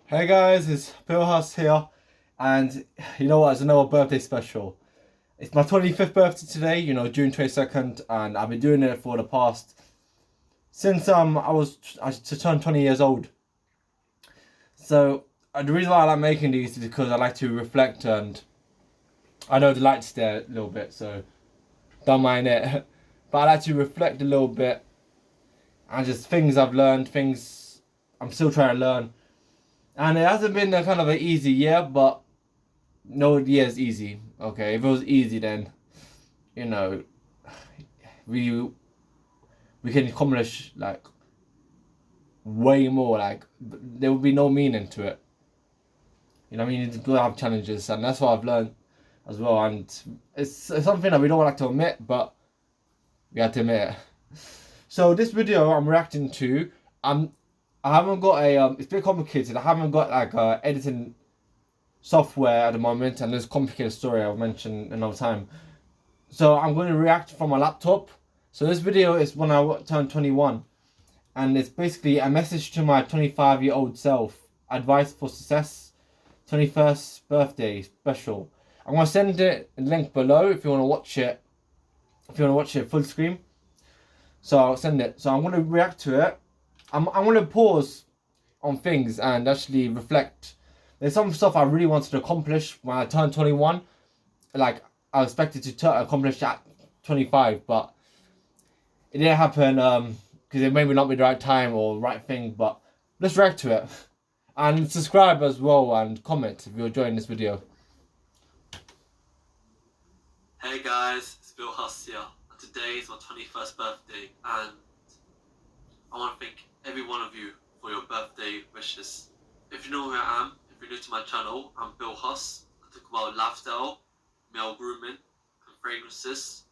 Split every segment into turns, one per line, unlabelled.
Hey guys, it's Bill Huss here, and you know what? It's another birthday special. It's my 25th birthday today, June 22nd, and I've been doing it for the past since I to turn 20 years old. So the reason why I like making these is because I like to reflect, and I know the light's there a little bit, so don't mind it. But I like to reflect a little bit and just things I've learned, things I'm still trying to learn. And it hasn't been a kind of an easy year, but no year is easy. Okay, if it was easy, then you know we we can accomplish like way more. Like there would be no meaning to it. You know what I mean? It's good to have challenges, and that's what I've learned as well. And it's something that we don't like to admit, but we have to admit it. So this video I'm reacting to, I haven't got a it's a bit complicated. I haven't got like editing software at the moment, and there's a complicated story I'll mention another time. So I'm going to react from my laptop. So this video is when I turned 21, and it's basically a message to my 25-year-old self, advice for success, 21st birthday special. I'm going to send it a link below if you want to watch it. If you want to watch it full screen, so I'll send it. So I'm going to react to it. I'm going to pause on things and actually reflect. There's some stuff I really wanted to accomplish when I turned 21. Like I expected to accomplish at 25, but it didn't happen because it maybe not be the right time or right thing. But let's react to it and subscribe as well and comment if you're enjoying this video.
Hey guys, it's Bill Huss here, and today is my 21st birthday, and I want to thank every one of you for your birthday wishes. If you know who I am, if you're new to my channel, I'm Bill Huss. I talk about lifestyle, male grooming, and fragrances,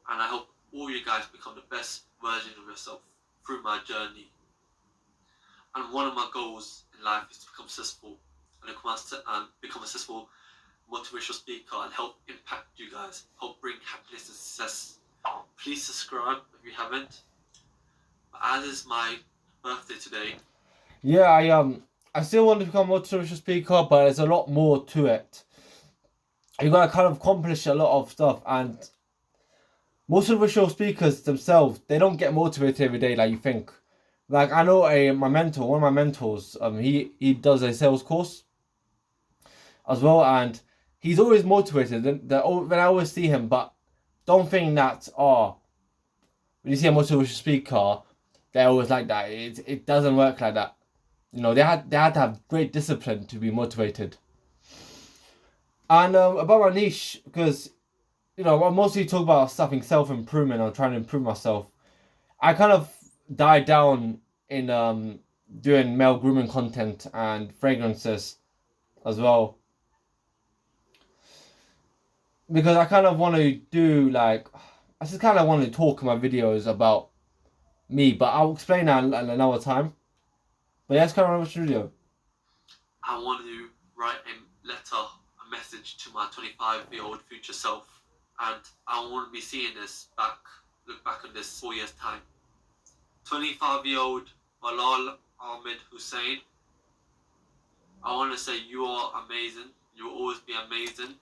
and I help all you guys become the best version of yourself through my journey. And one of my goals in life is to become successful and become a successful motivational speaker and help impact you guys, help bring happiness and success. Please subscribe if you haven't. As is my birthday today.
Yeah, I still want to become a motivational speaker, but there's a lot more to it. You gotta kind of accomplish a lot of stuff, and motivational speakers themselves, they don't get motivated every day like you think. Like I know one of my mentors, he does a sales course as well, and he's always motivated. When I always see him, but don't think that when you see a motivational speaker, they're always like that. It doesn't work like that. They had to have great discipline to be motivated. And about my niche, because I mostly talk about stuff in self improvement or trying to improve myself. I kind of died down in doing male grooming content and fragrances as well, because I kind of want to do like I just kind of want to talk in my videos about me, but I'll explain that another time. But yeah, it's kind of watch the video.
I wanted to write a letter, a message to my 25-year-old future self, and I want to be seeing this look back on this 4 years' time. 25-year-old Malal Ahmed Hussein, I want to say you are amazing. You will always be amazing.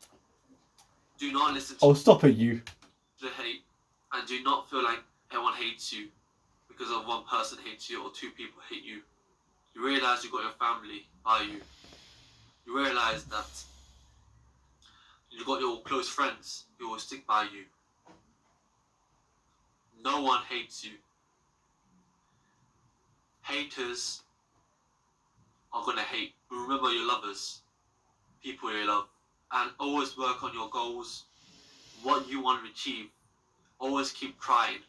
Do not listen to
Stop it, you.
the hate, and do not feel like everyone hates you because of one person hates you or two people hate you. You realize you got your family by you. You realize that you got your close friends who will stick by you. No one hates you. Haters are gonna hate. But remember your lovers, people you love, and always work on your goals, what you want to achieve. Always keep trying.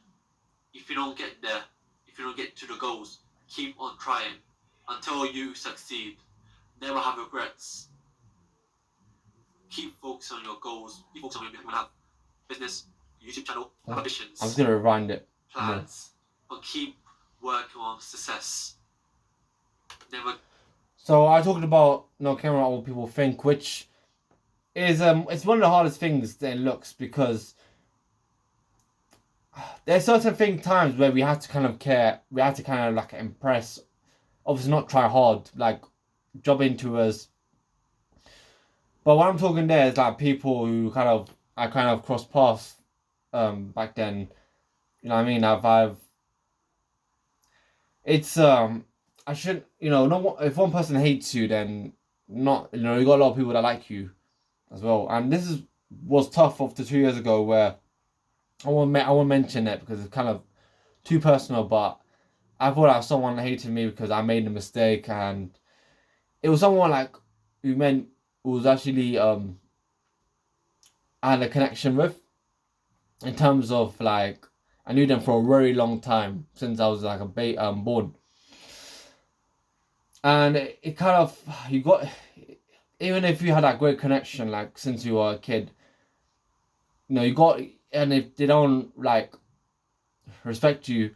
If you don't get there, if you don't get to the goals, keep on trying until you succeed. Never have regrets. Keep focusing on your goals. Keep focusing on your have business, YouTube channel, ambitions.
I was gonna rewind it.
Plans, but keep working on success. Never.
So I talked about no camera what people think, which is it's one of the hardest things that it looks, because there's certain times where we have to kind of care, we have to kind of like impress, obviously not try hard, like job interviewers. But what I'm talking there is like people who I kind of crossed paths back then. You know what I mean? I've it's I shouldn't, if one person hates you, then not, you got a lot of people that like you as well. And was tough after 2 years ago, where I won't mention it because it's kind of too personal, but I thought that someone hated me because I made a mistake, and it was someone like who was actually I had a connection with, in terms of like I knew them for a very long time since I was like born, and it kind of, you got, even if you had that great connection like since you were a kid, you got, and if they don't like respect you,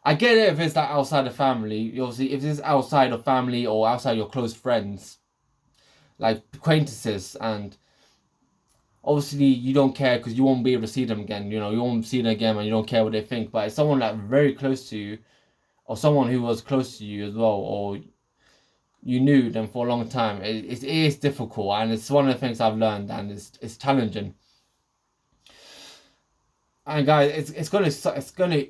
I get it if it's like outside the family. Obviously, if it's outside of family or outside your close friends, like acquaintances, and obviously you don't care because you won't be able to see them again. You won't see them again, and you don't care what they think. But it's someone like very close to you, or someone who was close to you as well, or you knew them for a long time. It is difficult, and it's one of the things I've learned, and it's challenging. And guys, it's gonna suck. It's gonna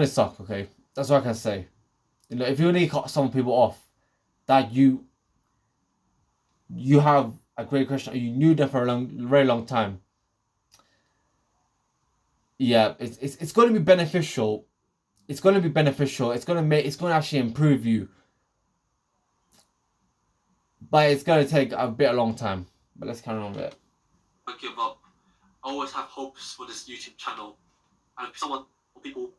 suck. Okay, that's what I can say. If you really cut some people off that you have a great question, you knew them for a very long time. Yeah, it's going to be beneficial. It's going to be beneficial. It's going to actually improve you. But it's going to take a bit a long time. But let's carry on with it.
Don't give up. I always have hopes for this YouTube channel. And if someone or people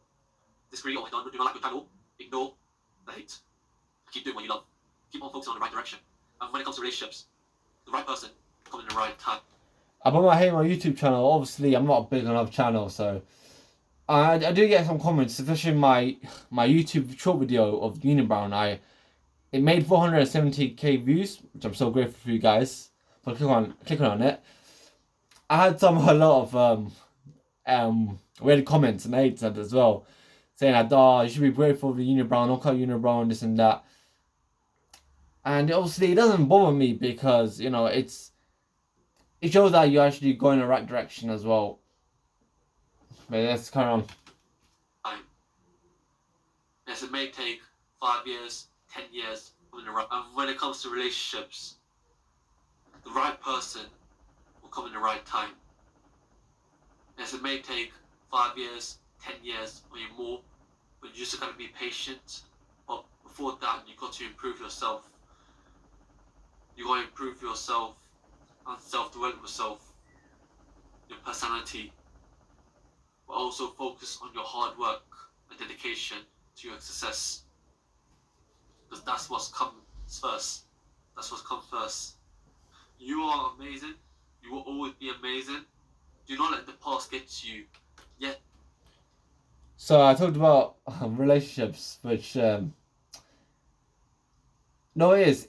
disagree or do not like your channel, ignore the hate. Keep doing what you love. Keep on focusing on the right direction. And when it comes to relationships, the right person will come in the right time.
About my hate my YouTube channel, obviously I'm not big enough channel, so I do get some comments, especially in my YouTube short video of Unibrow. It made 470k views, which I'm so grateful for you guys for clicking on it. I had a lot of weird comments and hates as well, saying that, you should be grateful for the Unibrow, don't cut Unibrow and this and that. And obviously it doesn't bother me because it shows that you're actually going in the right direction as well. But let's carry on.
Yes, it may take 5 years, 10 years, and when it comes to relationships, the right person will come in the right time. Yes, it may take 5 years, 10 years, or even more, but you just gotta be patient. But before that, you got to improve yourself. You gotta improve yourself and self-develop yourself, your personality, but also focus on your hard work and dedication to your success. Because that's what's comes first. That's what's come first. You are amazing. You will always be amazing. Do not let the past get to you. Yet.
So I talked about relationships, which no, it is.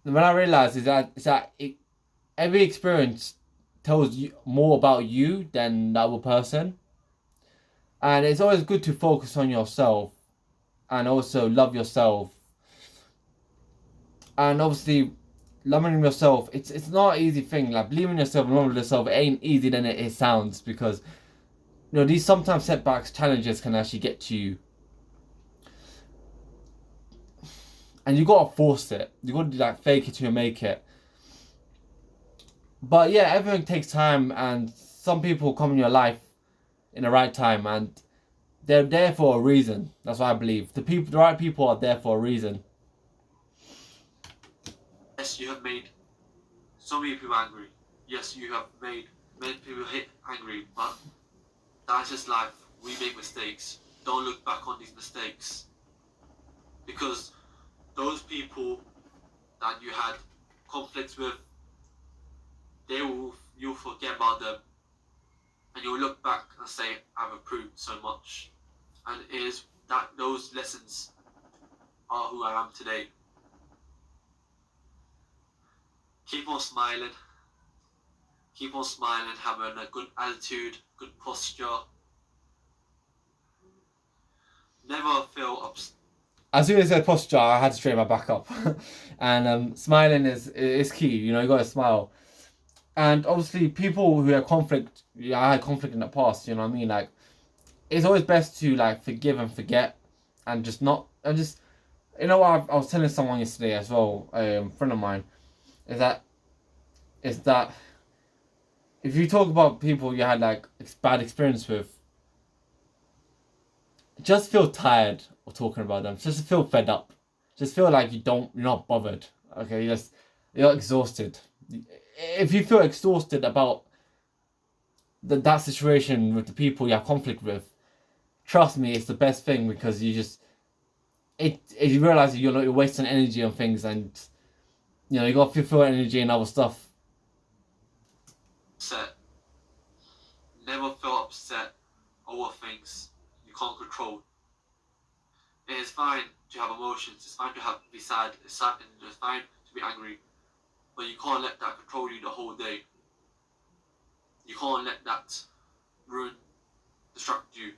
When I realized is that every experience tells you more about you than the other person, and it's always good to focus on yourself and also love yourself. And obviously, loving yourself, it's not an easy thing. Like, believing in yourself and loving yourself, it ain't easy than it sounds, because these sometimes setbacks, challenges can actually get to you, and you gotta force it. You gotta like fake it till you make it. But yeah, everything takes time, and some people come in your life in the right time, and they're there for a reason. That's what I believe. The right people are there for a reason.
Yes, you have made so many people angry. Yes, you have made many people angry, but that's just life. We make mistakes. Don't look back on these mistakes, because those people that you had conflicts with, you'll forget about them, and you'll look back and say, I've improved so much. And it is that those lessons are who I am today. Keep on smiling. Keep on smiling, having a good attitude, good posture. Never feel
as soon as I said posture, I had to straighten my back up, and smiling is key. You know, you gotta smile. And obviously, people who have conflict, yeah, I had conflict in the past. You know what I mean? Like, it's always best to like forgive and forget, and just not, and just, you know what I was telling someone yesterday as well, a friend of mine, is that if you talk about people you had like bad experience with, just feel tired of talking about them. Just feel fed up. Just feel like you're not bothered. Okay, you're exhausted. If you feel exhausted about that situation with the people you have conflict with, trust me, it's the best thing because you realize that you're wasting energy on things, and you got to feel energy in other stuff.
Upset. Never feel upset over things you can't control. It is fine to have emotions. It's fine to be sad. It's fine to be angry, but you can't let that control you the whole day. You can't let that distract you.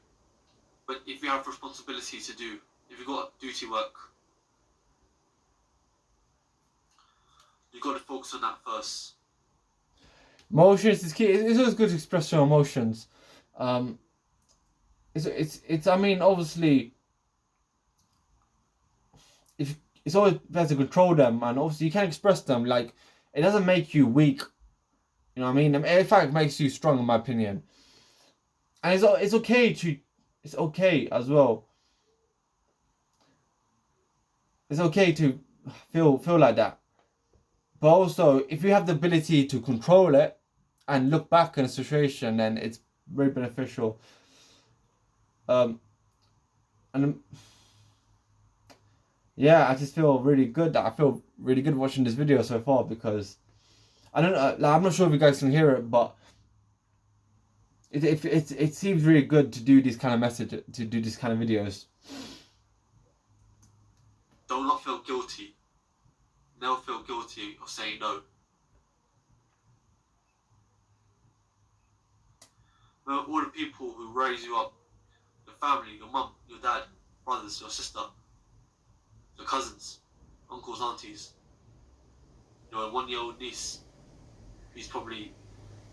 But if you have responsibility to do, if you've got duty work, you got to focus on that first.
Emotions is key. It's always good to express your emotions. It's. I mean, obviously, if it's always better to control them, and obviously you can express them. Like, it doesn't make you weak. You know what I mean? In fact, it makes you strong, in my opinion. And it's okay as well. It's okay to feel like that. But also, if you have the ability to control it and look back in a situation, then it's very beneficial. And yeah, I just feel really good. I feel really good watching this video so far because I don't know. Like, I'm not sure if you guys can hear it, but it seems really good to do these kind of videos.
Do not feel guilty. Never feel guilty of saying no. Remember all the people who raise you up, your family, your mum, your dad, brothers, your sister, your cousins, uncles, aunties, your 1-year-old niece, who's probably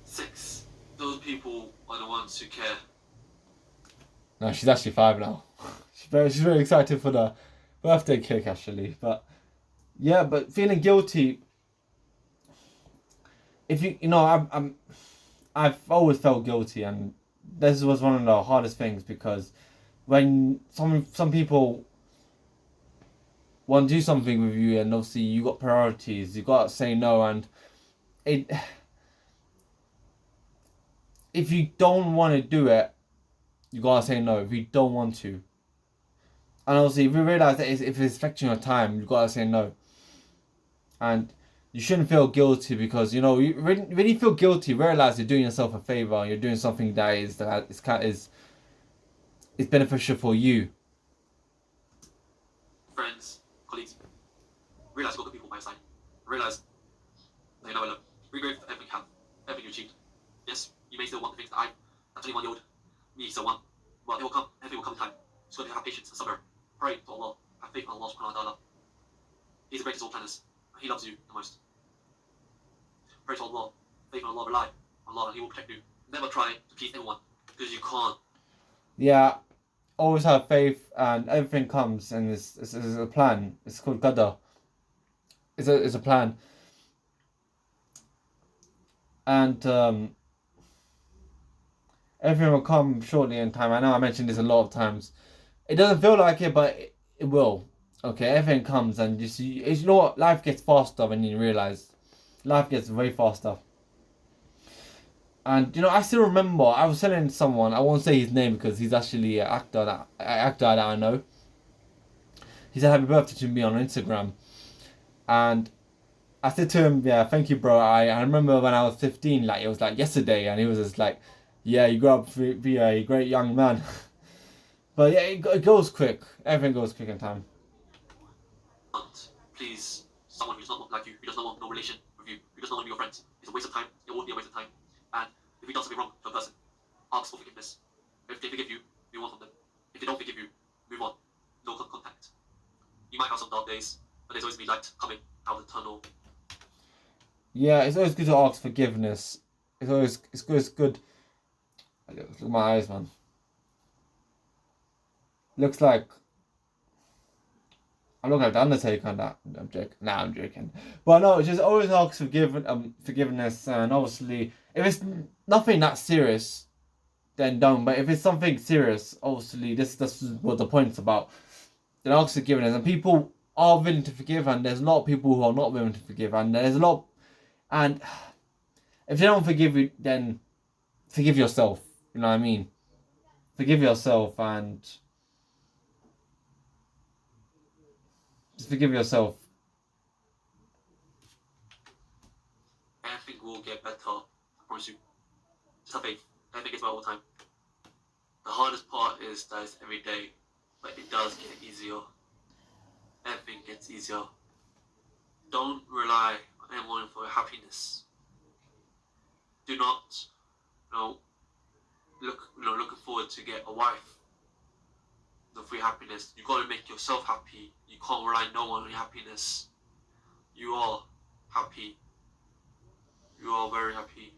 6. Those people are the ones who care.
No, she's actually 5 now. She's very excited for the birthday cake, actually. But yeah, but feeling guilty. If I've always felt guilty, and this was one of the hardest things because when some people want to do something with you, and obviously you got priorities, you got to say no, and if you don't want to do it, you gotta say no. If you don't want to, and obviously if you realize that if it's affecting your time, you gotta say no. And you shouldn't feel guilty because when you feel guilty, realize you're doing yourself a favor. You're doing something that is beneficial for you.
Friends, colleagues, realize you've got good people by your side. Realize that you know I love. Be grateful for everything you have, everything you achieved. Yes, you may still want the things that I, at 21-year-old, me still want, but it will come. Everything will come in time. Just got to have patience and sabr. Pray to Allah. Have faith in Allah subhanahu wa ta'ala. He's the greatest of all planners. He loves you the most. Pray to Allah. Faith in Allah. Rely on Allah and He will protect you. Never try to please everyone because you can't.
Yeah, always have faith, and everything comes, and it's a plan. It's called qadar. It's a plan. And everything will come shortly in time. I know I mentioned this a lot of times. It doesn't feel like it, but it will. Okay, everything comes, and you know what? Life gets faster when you realize. Life gets way faster. And I still remember I was telling someone, I won't say his name because he's actually an actor that I know. He said happy birthday to me on Instagram, and I said to him, yeah, thank you, bro. I remember when I was 15, like it was like yesterday, and he was just like, yeah, you grew up to be a great young man. But yeah, it goes quick. Everything goes quick in time.
Please, someone who's not like you, who does not want no relation with you, who does not want to be your friend. It's a waste of time. It won't be a waste of time. And if you've done something wrong to a person, ask for forgiveness. If they forgive you, move on from them. If they don't forgive you, move on. No contact. You might have some dark days, but there's always be light coming out of the tunnel.
Yeah, it's always good to ask forgiveness. It's good. Look at my eyes, man. Looks like I'm looking like the Undertaker on that. I'm joking. Nah, I'm joking. But no, it's just always ask forgiveness, and obviously, if it's nothing that serious, then don't. But if it's something serious, obviously, this is what the point's about. Then ask forgiveness, and people are willing to forgive, and there's a lot of people who are not willing to forgive, and there's a lot. And if they don't forgive you, then forgive yourself. You know what I mean? Forgive yourself and just forgive yourself.
Everything will get better. I promise you. Just have faith. Everything gets better all the time. The hardest part is that it's every day, but it does get easier. Everything gets easier. Don't rely on anyone for your happiness. Do not, looking forward to get a wife. For your happiness, you gotta make yourself happy. You can't rely on no one on your happiness. You are happy. You are very happy.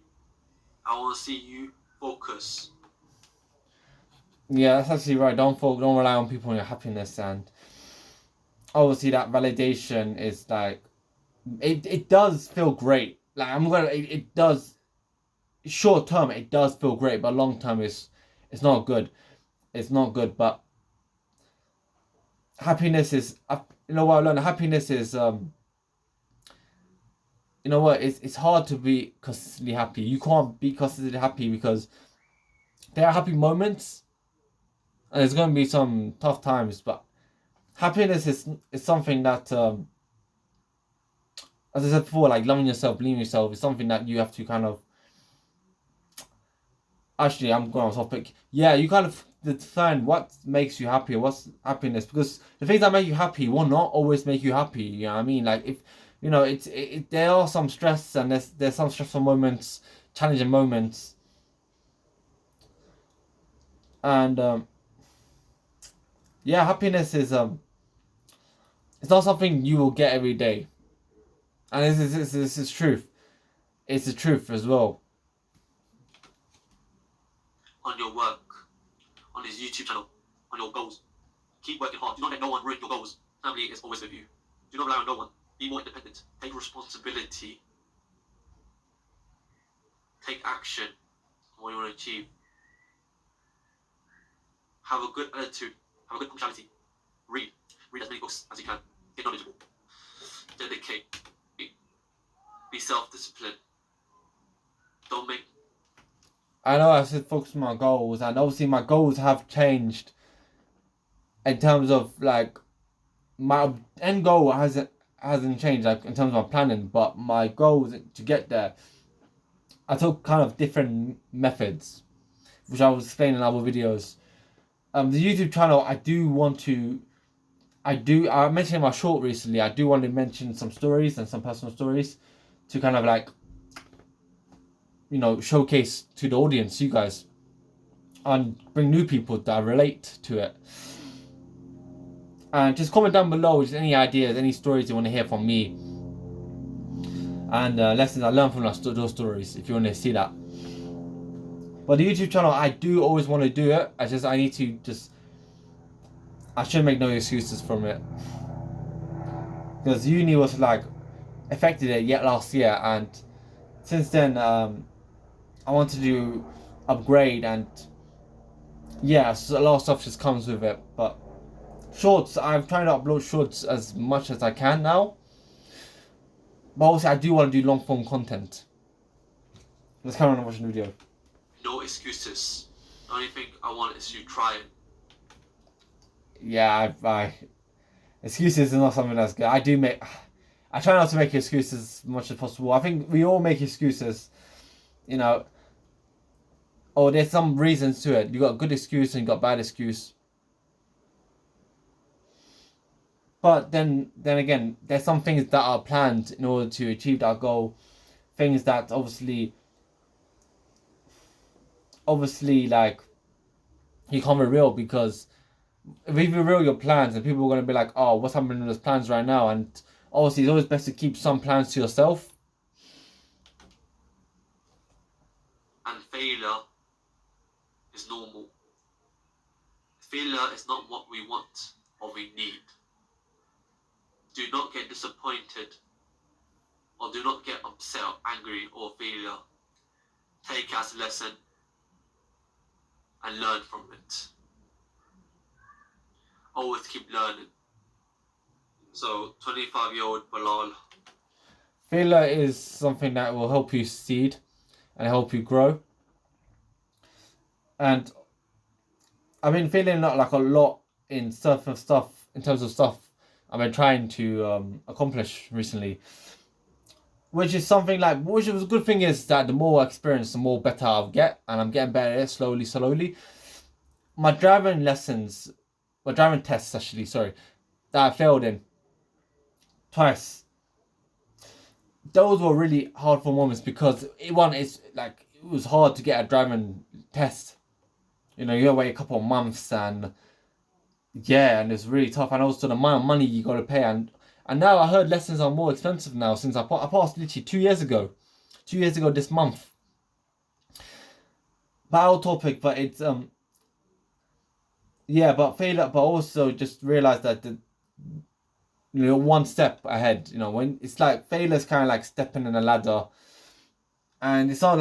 I want to see you focus.
Yeah, that's actually right. Don't rely on people on your happiness, and obviously that validation is like it does feel great. Like it does short term it does feel great, but long term it's not good. It's not good. But happiness is you know what I learned. Happiness is you know what, it's hard to be consistently happy. You can't be consistently happy because there are happy moments and there's going to be some tough times, but happiness is something that as I said before, like loving yourself, believing yourself is something that you have to kind of actually, I'm going on topic. Yeah, you kind of define what makes you happy, what's happiness, because the things that make you happy will not always make you happy. You know what I mean? Like if you know, there are some stress and there's some stressful moments, challenging moments, and yeah, happiness is it's not something you will get every day, and this is truth. It's the truth as well.
On your work, on this YouTube channel, on your goals. Keep working hard. Do not let no one ruin your goals. Family is always with you. Do not rely on no one. Be more independent. Take responsibility. Take action on what you want to achieve. Have a good attitude. Have a good punctuality. Read. Read as many books as you can. Get knowledgeable. Dedicate. Be self-disciplined. Don't make...
I know I said focus on my goals, and obviously my goals have changed in terms of like my end goal hasn't changed like in terms of my planning, but my goals to get there, I took kind of different methods, which I will explain in other videos. The YouTube channel, I mentioned in my short recently, I do want to mention some stories and some personal stories to kind of like, you know, showcase to the audience, you guys, and bring new people that relate to it. And just comment down below just any ideas, any stories you want to hear from me, and lessons I learned from those stories if you want to see that. But the YouTube channel, I do always want to do it. I shouldn't make no excuses from it, because uni was like affected it yet last year, and since then I wanted to upgrade, and yeah, so a lot of stuff just comes with it. But shorts, I'm trying to upload shorts as much as I can now, but obviously I do want to do long form content. Let's carry on watching the video.
No excuses. The only thing I want is you try it.
Yeah, I excuses is not something that's good. I try not to make excuses as much as possible. I think we all make excuses, you know. Or there's some reasons to it. You got a good excuse and you got a bad excuse. But then again, there's some things that are planned in order to achieve that goal. Things that obviously like you can't be real, because if you reveal your plans, and people are going to be like, oh, what's happening in those plans right now? And obviously, it's always best to keep some plans to yourself.
And failure is normal. Failure is not what we want or we need. Do not get disappointed or do not get upset or angry or failure. Take it as a lesson and learn from it. Always keep learning. So, 25-year-old Bilal.
Failure is something that will help you succeed and help you grow. And I've been feeling like a lot in in terms of stuff I've been trying to accomplish recently. Which is something like, which is a good thing is that the more experience, the more better I'll get, and I'm getting better at it slowly. My driving tests actually, sorry, that I failed in twice. Those were really hard for moments because it was hard to get a driving test. You know, you gotta wait a couple of months and it's really tough, and also the amount of money you gotta pay, and now I heard lessons are more expensive now since I passed literally 2 years ago. 2 years ago this month. But topic, but it's but failure, but also just realize that one step ahead. You know, when it's like failure is kind of like stepping in a ladder, and it's not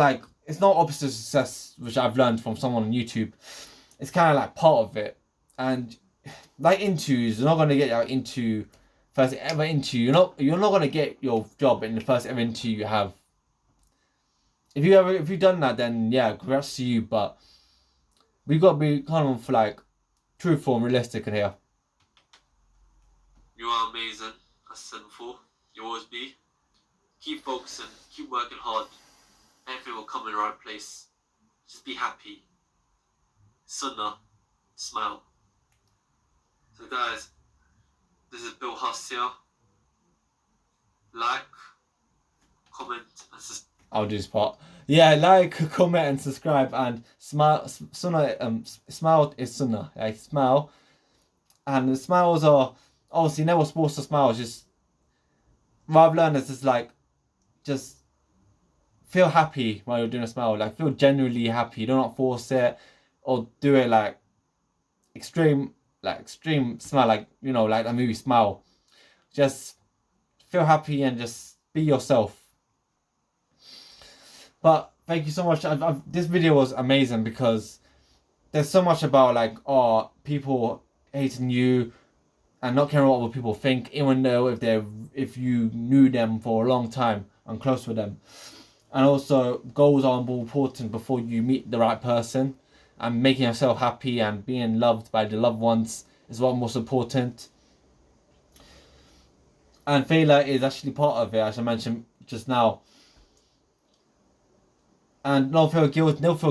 opposite success, which I've learned from someone on YouTube. It's kind of like part of it, and like interviews, you're not gonna get your first ever interview. You're not gonna get your job in the first ever interview you have. If you've done that, then yeah, congrats to you. But we gotta be kind of like truthful and realistic in here.
You are amazing, as said before. You always be. Keep focusing, keep working hard. Everything will come in the right place. Just be happy. Sunnah, smile. So guys, this is Bill Huss here. Like, comment, and subscribe.
I'll do this part. Yeah, like, comment, and subscribe, and smile. Sunnah, smile is sunnah. Like smile, and the smiles are obviously never supposed to smile. It's just what I've learned is just feel happy while you're doing a smile. Like feel genuinely happy. Do not force it or do it like extreme smile, like like that movie Smile. Just feel happy and just be yourself. But thank you so much. This video was amazing because there's so much about like people hating you and not caring what other people think, even though if you knew them for a long time and close with them. And also goals are more important before you meet the right person. And making yourself happy and being loved by the loved ones is what most important. And failure is actually part of it, as I mentioned just now. And don't feel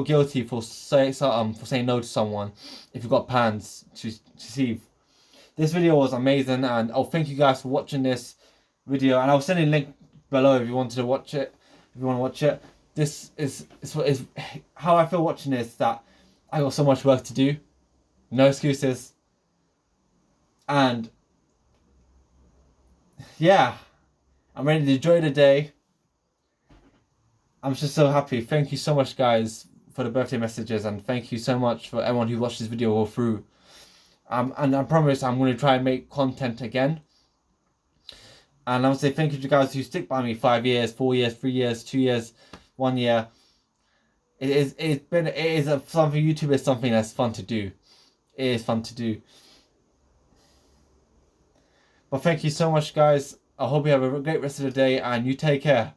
guilty for saying no to someone if you've got plans to achieve. This video was amazing, and thank you guys for watching this video. And I'll send a link below if you wanted to watch it. If you want to watch it, this is how I feel watching this. That I got so much work to do, no excuses, and yeah, I'm ready to enjoy the day. I'm just so happy. Thank you so much, guys, for the birthday messages, and thank you so much for everyone who watched this video all through. And I promise I'm going to try and make content again. And I want to say thank you to you guys who stick by me 5 years, 4 years, 3 years, 2 years, 1 year. Something. YouTube is something that's fun to do. It is fun to do. But thank you so much, guys. I hope you have a great rest of the day, and you take care.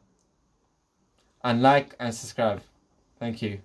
And like and subscribe. Thank you.